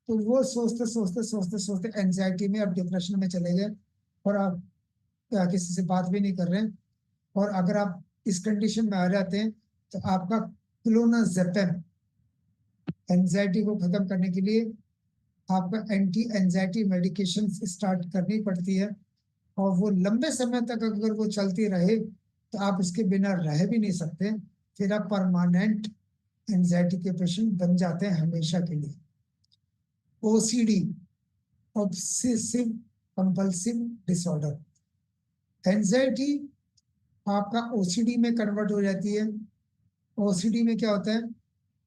Speaker 1: तो वो सोचते सोचते सोचते सोचते एंजाइटी में, अब डिप्रेशन में चले गए, और आप किसी से बात भी नहीं कर रहे हैं। और अगर आप इस कंडीशन में आ जाते हैं, तो आपका क्लोनाजेपम, एंजाइटी को खत्म करने के लिए आपका एंटी एंजाइटी मेडिकेशन स्टार्ट करनी पड़ती है, और वो लंबे समय तक अगर वो चलती रहे तो आप उसके बिना रह भी नहीं सकते, फिर आप परमानेंट एंजाइटी के पेशेंट बन जाते हैं हमेशा के लिए। OCD, obsessive compulsive disorder. Anxiety आपका ओसीडी में कन्वर्ट हो जाती है। ओसीडी में क्या होता है?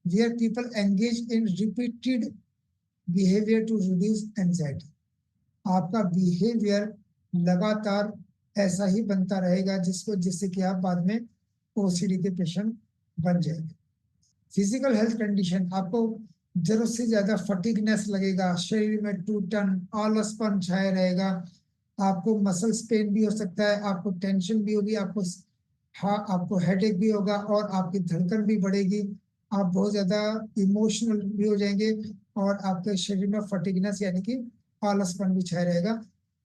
Speaker 1: Where people engage in repeated behaviour to reduce anxiety. आपका बिहेवियर लगातार ऐसा ही बनता रहेगा जिससे कि आप बाद में ओसीडी के पेशेंट बन जाएंगे। फिजिकल हेल्थ कंडीशन, आपको जरूरत से ज्यादा फटीगनेस लगेगा, शरीर में टूटन, आलसपन छाया रहेगा, आपको मसल्स पेन भी हो सकता है, आपको टेंशन भी होगी, आपको हेडेक भी होगा, और आपकी धड़कन भी बढ़ेगी, आप बहुत ज्यादा इमोशनल भी हो जाएंगे, और आपके शरीर में फटीगनेस यानी कि आलसपन भी छाया रहेगा।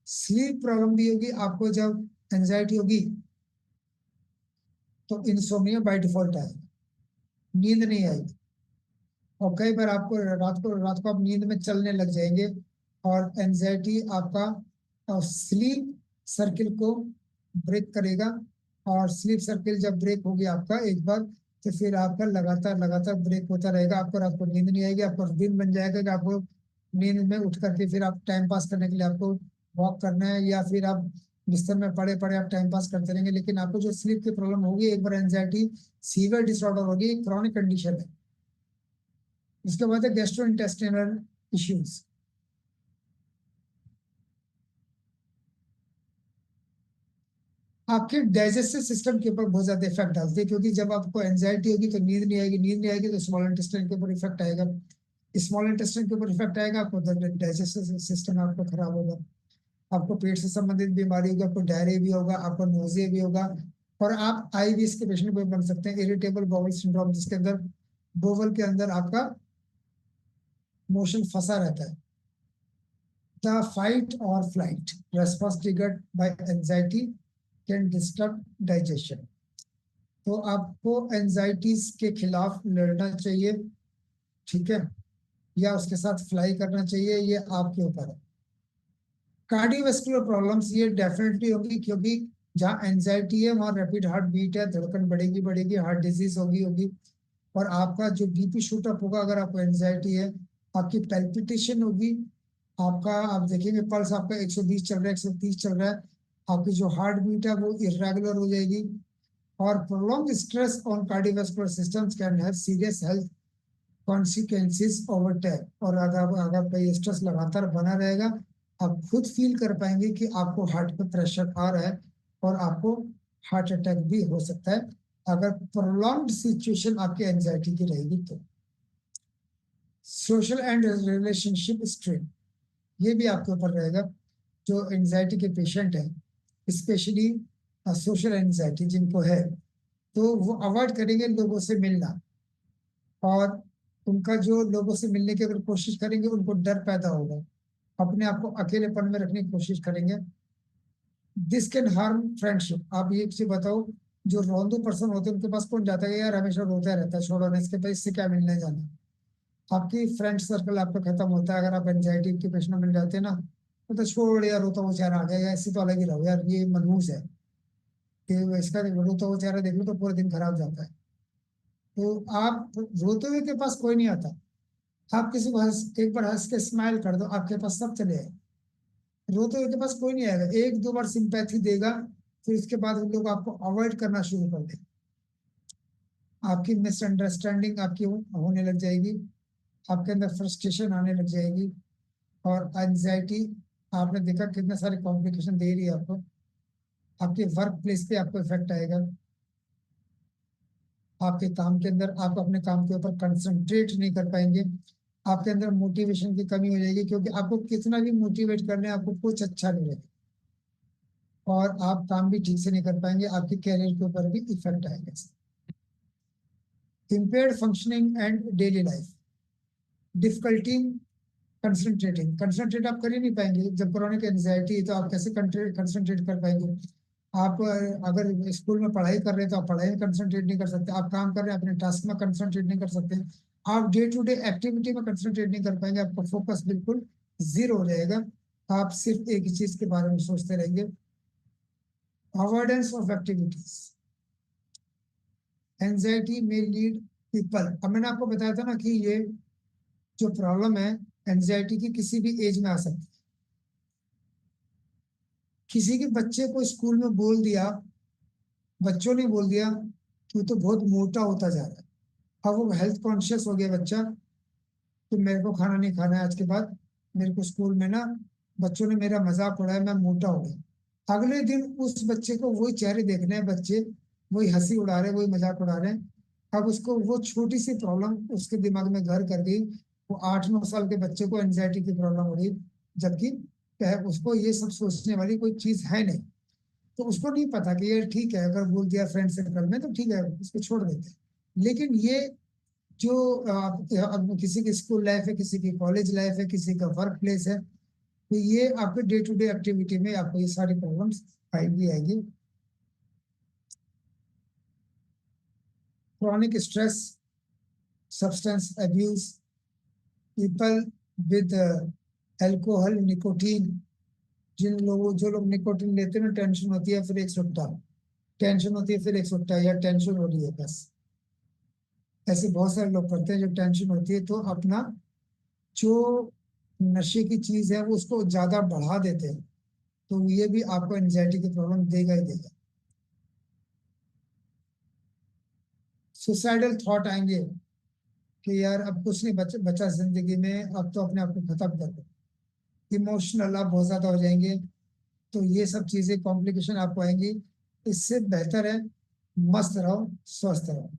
Speaker 1: स्लीप प्रॉब्लम भी होगी आपको। जब एंजाइटी होगी तो इंसोम्निया बाय डिफॉल्ट आएगा, नींद नहीं आएगी, और कई बार आपको रात को आप नींद में चलने लग जाएंगे, और एंजाइटी आपका स्लीप सर्किल को ब्रेक करेगा, और स्लीप सर्किल जब ब्रेक होगी आपका एक बार, तो फिर आपका लगातार लगातार ब्रेक होता रहेगा, आपको रात को नींद नहीं आएगी, आपका दिन बन जाएगा कि आपको नींद में उठ करके फिर आप टाइम पास करने के लिए आपको वॉक करना है, या फिर आप बिस्तर में पड़े पड़े आप टाइम पास करते रहेंगे, लेकिन आपको जो स्लीप की प्रॉब्लम होगी, एक बार एंजाइटी सीवियर डिसऑर्डर होगी, क्रॉनिक कंडीशन है। इसके बाद है गैस्ट्रो इंटेस्टिनल इश्यूज। आपके डाइजेस्टिव सिस्टम के ऊपर बहुत ज्यादा इफेक्ट डालती है, क्योंकि जब आपको एंजाइटी होगी तो नींद नहीं आएगी, नींद नहीं आएगी तो स्मॉल इंटेस्टाइन के ऊपर इफेक्ट आएगा, स्मॉल इंटेस्टाइन के ऊपर इफेक्ट आएगा, आपको डाइजेस्टिव सिस्टम आपका खराब होगा, आपको पेट से संबंधित बीमारी होगी, आपको डायरिया भी होगा, आपको नोजिया भी होगा, और आप आईबीएस के पेशेंट भी बन सकते हैं, इरिटेबल बाउल सिंड्रोम, जिसके अंदर बोवल के अंदर आपका मोशन फंसा रहता है। The fight or flight response triggered by anxiety can disrupt digestion. तो आपको एंजाइटीज के खिलाफ लड़ना चाहिए, ठीक है, या उसके साथ फ्लाई करना चाहिए, ये आपके ऊपर है। कार्डियोवैस्कुलर प्रॉब्लम्स ये डेफिनेटली होगी, क्योंकि जहाँ एंजाइटी है वहाँ रैपिड हार्ट बीट है, धड़कन बढ़ेगी बढ़ेगी, हार्ट डिजीज होगी, और आपका जो बीपी शूट अप होगा अगर आपको एंजाइटी है, आपकी पैल्पिटेशन होगी, आपका आप देखेंगे पल्स आपका 120 चल रहा है, 130 चल रहा है, आपकी जो हार्ट बीट है वो इरेगुलर हो जाएगी। और prolong stress on cardiovascular systems can have serious health consequences over time. और अगर ये स्ट्रेस लगातार बना रहेगा, आप खुद फील कर पाएंगे कि आपको हार्ट पे प्रेशर आ रहा है, और आपको हार्ट अटैक भी हो सकता है अगर प्रोलॉन्ग्ड सिचुएशन आपकी एंजाइटी की रहेगी तो। सोशल एंड रिलेशनशिप स्ट्रेन, ये भी आपके ऊपर रहेगा। जो एंजाइटी के पेशेंट हैं, स्पेशली सोशल एंजाइटी जिनको है, तो वो अवॉइड करेंगे लोगों से मिलना, और उनका जो लोगों से मिलने की अगर कोशिश करेंगे उनको डर पैदा होगा, अपने आप को अकेलेपन में रखने की कोशिश करेंगे। This can harm friendship. आप ये चीज बताओ, जो रोंदू पर्सन होते हैं उनके पास कौन जाता है, यार हमेशा रोता रहता है, छोड़ो ना इसके पास, इससे क्या मिलने जाना। आपकी फ्रेंड सर्कल आपका खत्म होता है अगर आप एंजाइटी के पेशेंट मिल जाते हैं ना, तो छोड़ यार, रोता वो चेहरा आ गया, या ऐसे तो अलग ही रहो यार, ये मनहूस है कि इसका रोता वो चेहरा देख लो तो पूरा दिन खराब जाता है। तो आप रोते हुए के पास कोई नहीं आता। आप किसी को एक बार हंस के स्माइल कर दो, आपके पास सब चले आए। रोते हुए के पास कोई नहीं आएगा, एक दो बार सिंपैथी देगा, फिर उसके बाद उन लोग आपको अवॉइड करना शुरू कर देंगे। आपकी मिसअंडरस्टैंडिंग आपकी होने लग जाएगी, आपके अंदर फ्रस्ट्रेशन आने लग जाएगी, और एंजाइटी आपने देखा कितने सारे कॉम्प्लिकेशन दे रही है आपको। आपके वर्क प्लेस पे आपको इफेक्ट आएगा, आपके काम के अंदर आप अपने काम के ऊपर कंसंट्रेट नहीं कर पाएंगे, आपके अंदर मोटिवेशन की कमी हो जाएगी, क्योंकि आपको कितना भी मोटिवेट कर लें आपको कुछ अच्छा नहीं लगेगा, और आप काम भी ठीक से नहीं कर पाएंगे, आपके कैरियर के ऊपर भी इफेक्ट आएगा। Impaired functioning and daily life, difficulty concentrate आप कर ही नहीं पाएंगे। जब क्रोनिक एंजाइटी है तो आप कैसे कंसंट्रेट कर पाएंगे। आप अगर स्कूल में पढ़ाई कर रहे हैं तो आप पढ़ाई में कंसंट्रेट नहीं कर सकते, आप काम कर रहे हैं अपने टास्क में कंसंट्रेट नहीं कर सकते, आप डे टू डे एक्टिविटी में कंसंट्रेट नहीं कर पाएंगे, आपका फोकस बिल्कुल जीरो हो जाएगा, आप सिर्फ एक ही चीज के बारे में सोचते रहेंगे। अवॉइडेंस ऑफ एक्टिविटीज, एंजाइटी में लीड पीपल, अब मैंने आपको बताया था ना कि ये जो प्रॉब्लम है एंजाइटी की किसी भी एज में आ सकती है। किसी के बच्चे को स्कूल में बोल दिया, बच्चों ने बोल दिया कि तो बहुत मोटा होता जा रहा है, अब वो हेल्थ कॉन्शियस हो गया बच्चा, कि मेरे को खाना नहीं खाना है आज के बाद, मेरे को स्कूल में ना बच्चों ने मेरा मजाक उड़ाया, मैं मोटा हो गया। अगले दिन उस बच्चे को वही चेहरे देखने हैं बच्चे, वही हंसी उड़ा रहे हैं, वही मजाक उड़ा रहे हैं। अब उसको वो छोटी सी प्रॉब्लम उसके दिमाग में घर कर गई, वो 8-9 साल के बच्चे को एंजाइटी की प्रॉब्लम हो रही, जबकि उसको ये सब सोचने वाली कोई चीज है नहीं। तो उसको नहीं पता कि ये ठीक है, अगर बोल दिया फ्रेंड सर्कल में तो ठीक है, उसको छोड़ देते हैं। लेकिन ये जो अब किसी की स्कूल लाइफ है, किसी की कॉलेज लाइफ है, किसी का वर्क प्लेस है, तो ये आपके डे टू डे एक्टिविटी में आपको ये सारी प्रॉब्लम्स आएंगी आएगी। Chronic stress, substance abuse, people with alcohol, nicotine, जो लोग निकोटीन लेते हैं ना, टेंशन होती है फिर एक सुट्टा, टेंशन होती है फिर एक सुट्टा, या टेंशन हो रही है बस, ऐसे बहुत सारे लोग करते हैं। जब टेंशन होती है तो अपना जो नशे की चीज है वो उसको ज्यादा बढ़ा देते हैं, तो ये भी आपको एंजाइटी की प्रॉब्लम देगा ही देगा। सुसाइडल थॉट आएंगे कि यार अब कुछ नहीं बचा जिंदगी में, अब तो अपने आप को खत्म कर दो। इमोशनल आप बहुत ज्यादा हो जाएंगे, तो ये सब चीजें कॉम्प्लिकेशन आपको आएंगी। इससे बेहतर है मस्त रहो, स्वस्थ रहो।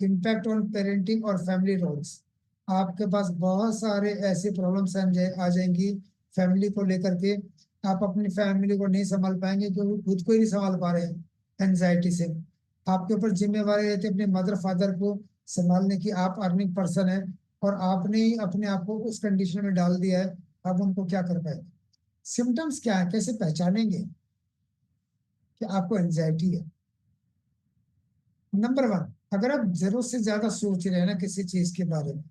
Speaker 1: इम्पैक्ट ऑन पेरेंटिंग और फैमिली रोल्स, आपके पास बहुत सारे ऐसे प्रॉब्लम्स आ जाएंगी फैमिली को लेकर के। आप अपनी फैमिली को नहीं संभाल पाएंगे क्योंकि खुद को ही नहीं संभाल पा रहे हैं एंजाइटी से। आपके ऊपर जिम्मेवारी रहती है अपने मदर फादर को संभालने की, आप अर्निंग पर्सन है, और आपने ही अपने आप को उस कंडीशन में डाल दिया है, आप उनको क्या कर पाएंगे। सिम्टम्स क्या है, कैसे पहचानेंगे कि आपको एंजाइटी है। नंबर वन, अगर आप जरूरत से ज्यादा सोच रहे हैं ना किसी चीज के बारे में,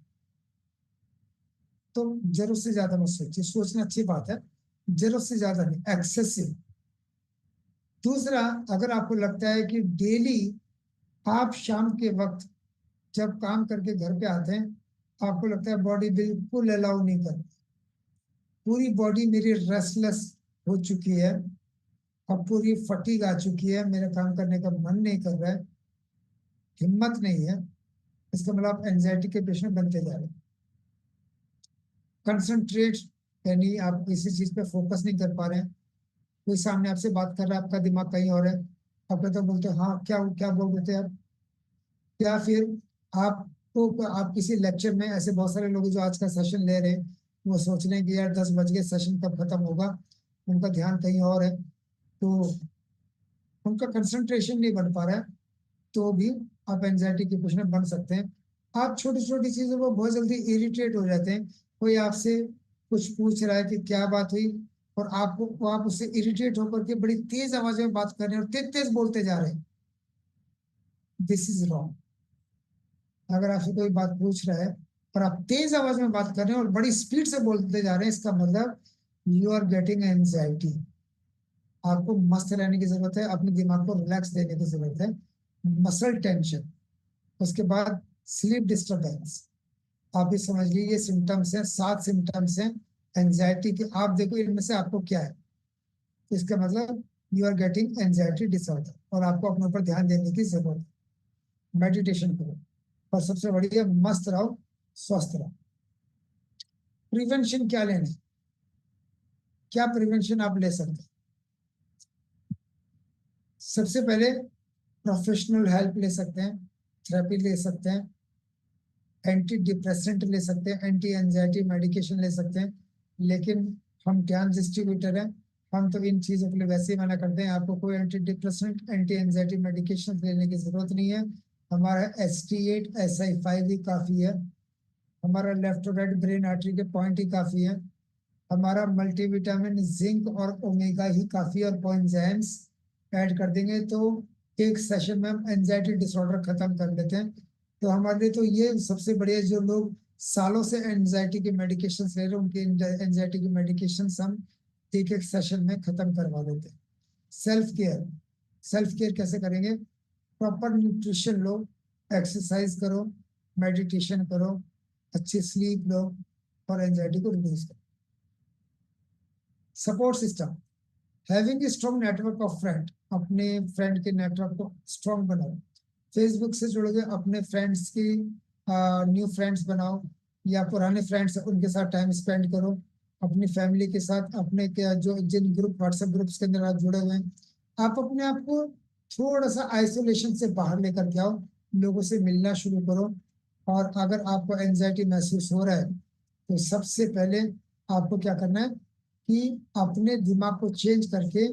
Speaker 1: तो जरूरत से ज्यादा मत सोचिए, सोचना अच्छी बात है, जरूरत से ज्यादा नहीं, एक्सेसिव। दूसरा, अगर आपको लगता है कि डेली आप शाम के वक्त जब काम करके घर पे आते हैं, आपको लगता है बॉडी बिल्कुल अलाउ नहीं कर, पूरी बॉडी मेरी रेस्टलेस हो चुकी है, अब पूरी फटीग आ चुकी है, मेरा काम करने का मन नहीं कर रहा है, हिम्मत नहीं है, इसका मतलब आप एंजाइटी के पेशेंट बनते जा रहे हैं। कंसंट्रेट, यानी आप किसी चीज पे फोकस नहीं कर पा रहे हैं, कोई सामने आपसे बात कर रहा है, आपका दिमाग कहीं और है, आप कहते बोलते हो, हाँ क्या क्या बोल रहे थे आप? या फिर आप किसी लेक्चर में, ऐसे बहुत सारे लोग जो आज का सेशन ले रहे हैं, वो सोच रहे हैं कि यार 10 बज गए, सेशन कब खत्म होगा, उनका ध्यान कहीं और है, तो उनका कंसंट्रेशन नहीं बन पा रहा है, तो भी आप एंजाइटी के पेशेंट बन सकते हैं। आप छोटी छोटी चीजों को बहुत जल्दी इरिटेट हो जाते हैं। कोई आपसे कुछ पूछ रहा है कि क्या बात हुई, और आप उससे इरिटेट होकर के बड़ी तेज आवाज में बात कर रहे हैं और तेज तेज बोलते जा रहे हैं। This is wrong. अगर आपसे कोई बात पूछ रहा है और आप तेज आवाज में बात कर रहे हैं और बड़ी स्पीड से बोलते जा रहे हैं, इसका मतलब यू आर गेटिंग एंजाइटी। आपको मस्त रहने की जरूरत है, अपने दिमाग को रिलैक्स देने की जरूरत है। मसल टेंशन, उसके बाद स्लीप डिस्टरबेंस। आप भी समझ लीजिए, ये सिम्टम्स हैं, 7 सिम्टम्स हैं एंजाइटी के। आप देखो इनमें से आपको क्या है, तो इसका मतलब you are getting anxiety disorder, और आपको अपने ऊपर ध्यान देने की जरूरत है। मेडिटेशन करो, और सबसे बढ़िया मस्त रहो, स्वस्थ रहो। प्रिवेंशन क्या लेना है, क्या प्रिवेंशन आप ले सकते हैं? सबसे पहले प्रोफेशनल हेल्प ले सकते हैं, थेरेपी ले सकते हैं, एंटी डिप्रेसेंट ले सकते हैं, एंटी एंजाइटी मेडिकेशन ले सकते हैं। लेकिन हम ज्ञान डिस्ट्रीब्यूटर हैं, हम तो इन चीजों के लिए वैसे ही मना करते हैं। आपको कोई anti depressant, anti anxiety medication लेने की जरूरत नहीं है। हमारा ST8 SI5 ही काफी है। हमारा लेफ्ट और राइट ब्रेन आर्टरी के पॉइंट ही काफी है। हमारा मल्टीविटामिन, जिंक और ओमेगा ही काफी, और कोएंजाइम्स ऐड कर देंगे तो एक सेशन में हम एंजाइटी डिसऑर्डर खत्म कर लेते हैं। तो हमारे लिए तो ये सबसे बढ़िया, जो लोग सालों से एंजाइटी की मेडिकेशन ले रहे हैं, उनकी एंजाइटी की मेडिकेशन हम एक एक सेशन में खत्म करवा देते हैं। सेल्फ केयर, सेल्फ केयर कैसे करेंगे? प्रॉपर न्यूट्रिशन लो, एक्सरसाइज करो, मेडिटेशन करो, अच्छी स्लीप लो, और एंजाइटी को रिड्यूस करो। Support system, having a strong network of friend, अपने फ्रेंड के नेटवर्क को स्ट्रॉन्ग बनाओ। फेसबुक से जुड़ोगे, अपने फ्रेंड्स की न्यू फ्रेंड्स बनाओ, या पुराने फ्रेंड्स उनके साथ टाइम स्पेंड करो। अपनी फैमिली के साथ, अपने क्या जो जिन ग्रुप, व्हाट्सएप ग्रुप्स के अंदर आप जुड़े हुए हैं, आप अपने आप को थोड़ा सा आइसोलेशन से बाहर लेकर के आओ, लोगों से मिलना शुरू करो। और अगर आपको एंजाइटी महसूस हो रहा है, तो सबसे पहले आपको क्या करना है कि अपने दिमाग को चेंज करके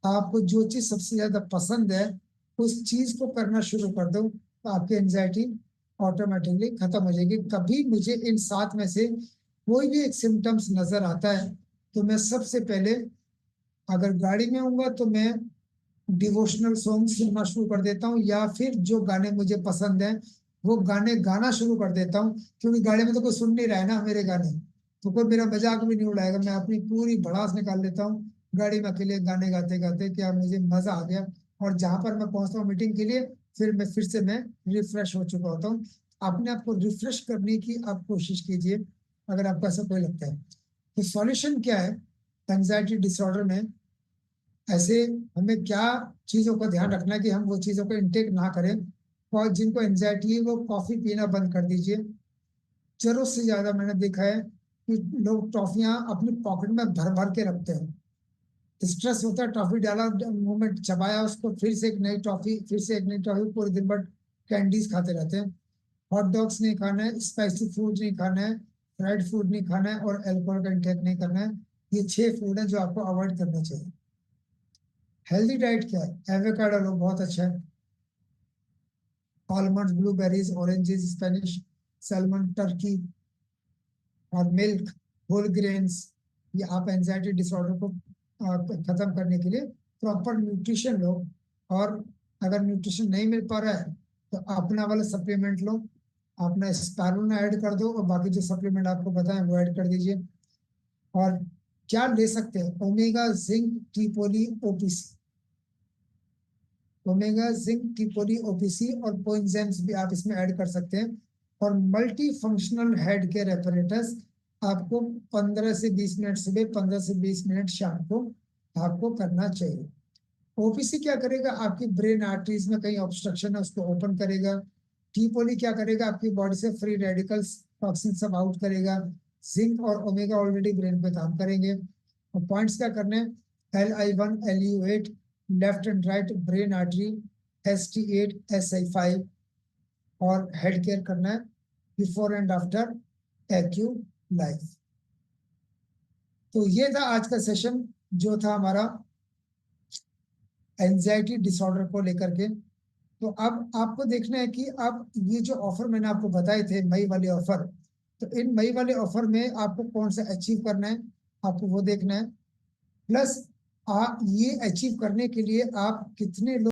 Speaker 1: आपको जो चीज सबसे ज्यादा पसंद है, उस चीज को करना शुरू कर दो, तो आपकी एंजाइटी ऑटोमेटिकली खत्म हो जाएगी। कभी मुझे इन 7 में से कोई भी एक सिम्टम्स नजर आता है, तो मैं सबसे पहले, अगर गाड़ी में होऊंगा तो मैं डिवोशनल सॉन्ग सुनना शुरू कर देता हूँ, या फिर जो गाने मुझे पसंद हैं वो गाने गाना शुरू कर देता हूँ। क्योंकि गाड़ी में तो कोई सुन नहीं रहा है ना मेरे गाने, तो कोई मेरा मजाक भी नहीं उड़ाएगा। मैं अपनी पूरी भड़ास निकाल लेता हूँ गाड़ी में अकेले गाने गाते गाते, क्या मुझे मजा आ गया। और जहां पर मैं पहुंचता हूँ मीटिंग के लिए, फिर से मैं रिफ्रेश हो चुका होता हूँ। अपने आप को रिफ्रेश करने की आप कोशिश कीजिए, अगर आपको ऐसा कोई लगता है। तो सॉल्यूशन क्या है एंजाइटी डिसऑर्डर में? ऐसे हमें क्या चीजों का ध्यान रखना है कि हम वो चीजों को इनटेक ना करें। और जिनको एंजाइटी है वो कॉफी पीना बंद कर दीजिए। जरूरत से ज्यादा मैंने देखा है कि लोग टॉफियां अपनी पॉकेट में भर भर के रखते हैं। स्ट्रेस होता है, टॉफी डाला, मोमेंट चबाया उसको, फिर से एक नई टॉफी, फिर से एक नई टॉफी, पूरे दिन भर कैंडीज खाते रहते हैं। हॉट डॉग्स नहीं खाना है, स्पाइसी फूड नहीं खाना है, फ्राइड फूड नहीं खाना है, और अल्कोहल का इंटेक नहीं करना है। ये 6 फूड है जो आपको अवॉइड करना चाहिए। हेल्दी डाइट क्या है? एवोकाडो लो, बहुत अच्छा है। Almond, blueberries, oranges, Spanish salmon, Turkey और मिल्क, होल ग्रेन्स। ये आप एंजाइटी डिसऑर्डर को खत्म करने के लिए प्रॉपर न्यूट्रिशन लो। और अगर न्यूट्रिशन नहीं मिल पा रहा है, तो अपना वाला सप्लीमेंट लो, अपना स्पारुलिना ऐड कर दो, और बाकी जो सप्लीमेंट आपको बताएं वो ऐड कर दीजिए। और क्या ले सकते हैं? ओमेगा, जिंक, टी पोली, ओपीसी। ओमेगा, जिंक, टिपोली, ओपीसी और कोएंजाइम्स भी आप इसमें ऐड कर सकते हैं। और multi functional head care apparatus आपको 15 से 20 मिनट सुबह, 15 से 20 मिनट शाम को आपको करना चाहिए। ओपीसी क्या करेगा? आपकी ब्रेन आर्टरीज में कहीं ऑब्स्ट्रक्शन है उसको ओपन करेगा। टीपोली क्या करेगा? आपकी बॉडी से फ्री रेडिकल्स, टॉक्सिन सब आउट करेगा। जिंक और ओमेगा ऑलरेडी ब्रेन पे काम करेंगे। और पॉइंट्स क्या करने हैं? LI1, LU8, left and right brain artery, ST8 SI5, और हेड केयर करना है before and after acu life. तो ये था आज का सेशन जो था हमारा एंजाइटी डिसऑर्डर को लेकर के। तो अब आपको देखना है कि अब ये जो ऑफर मैंने आपको बताए थे, मई वाले ऑफर, तो इन मई वाले ऑफर में आपको कौन सा अचीव करना है, आपको वो देखना है। प्लस ये अचीव करने के लिए आप कितने लोग